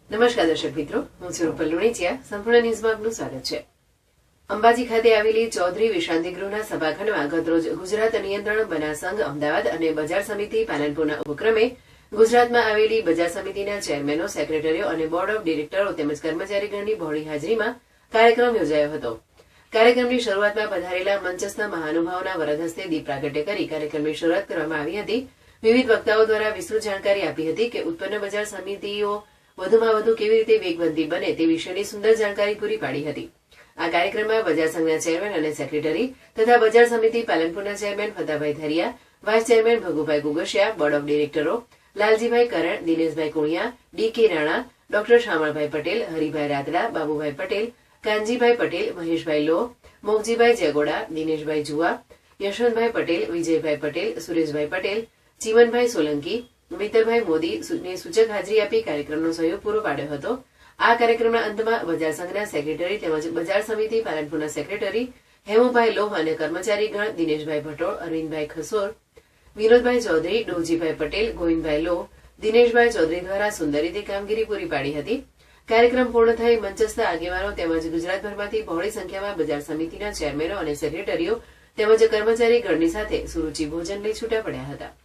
નમસ્કાર દર્શક મિત્રો, હું છું રૂપલ લુણીચિયા. સંપૂર્ણ ન્યૂઝમાં આપનું સ્વાગત છે. અંબાજી ખાતે આવેલી ચૌધરી વિશ્રાંતિ ગૃહના સભાખંડમાં ગતરોજ ગુજરાત નિયંત્રણ બનાસ સંઘ અમદાવાદ અને બજાર સમિતિ પાલનપુરના ઉપક્રમે ગુજરાતમાં આવેલી બજાર સમિતિના ચેરમેનો, સેક્રેટરીઓ અને બોર્ડ ઓફ ડિરેક્ટરો તેમજ કર્મચારીગણની બહોળી હાજરીમાં કાર્યક્રમ યોજાયો હતો. કાર્યક્રમની શરૂઆતમાં પધારેલા મંચસ્થના મહાનુભાવોના વરદ હસ્તે દીપ પ્રાગટ્ય કરી કાર્યક્રમની શરૂઆત કરવામાં આવી હતી. વિવિધ વક્તાઓ દ્વારા વિસ્તૃત જાણકારી આપી હતી કે ઉત્પન્ન બજાર સમિતિઓ વધુમાં વધુ કેવી રીતે વેગવંતી બને તે વિશેની સુંદર જાણકારી પૂરી પાડી હતી. આ કાર્યક્રમમાં બજાર સંઘના ચેરમેન અને સેક્રેટરી તથા બજાર સમિતિ પાલનપુરના chairman Fatabhai Dhariya, vice chairman Bhagubhai Gugashiya, board of ડિરેક્ટરો લાલજીભાઈ કરણ, દિનેશભાઈ કુણિયા, ડી.કે. રાણા, ડોક્ટર શામળભાઈ પટેલ, હરિભાઈ રાદડા, બાબુભાઈ પટેલ, કાનજીભાઈ પટેલ, મહેશભાઈ લો, મોગજીભાઈ જેગોડા, દિનેશભાઈ જુવા, યશવંતભાઈ પટેલ, વિજયભાઈ પટેલ, સુરેશભાઈ પટેલ, ચીમનભાઈ સોલંકી, મિત્તલભાઈ મોદીને સૂચક હાજરી આપી કાર્યક્રમનો સહયોગ પૂરો પાડ્યો હતો. આ કાર્યક્રમના અંતમાં બજાર સંઘના સેક્રેટરી તેમજ બજાર સમિતિ પાલનપુરના સેક્રેટરી હેમુભાઈ લોહ અને કર્મચારીગણ દિનેશભાઈ ભટોળ, અરવિંદભાઈ ખસોર, વિનોદભાઈ ચૌધરી, ડોજીભાઈ પટેલ, ગોવિંદભાઈ લો, દિનેશભાઈ ચૌધરી દ્વારા સુંદર રીતે કામગીરી પૂરી પાડી હતી. કાર્યક્રમ પૂર્ણ થઈ મંચસ્થ આગેવાનો તેમજ ગુજરાતભરમાંથી બહોળી સંખ્યામાં બજાર સમિતિના ચેરમેનો અને સેક્રેટરીઓ તેમજ કર્મચારીગણની સાથે સુરુચિ ભોજન લઈ છૂટા પડ્યા હતા.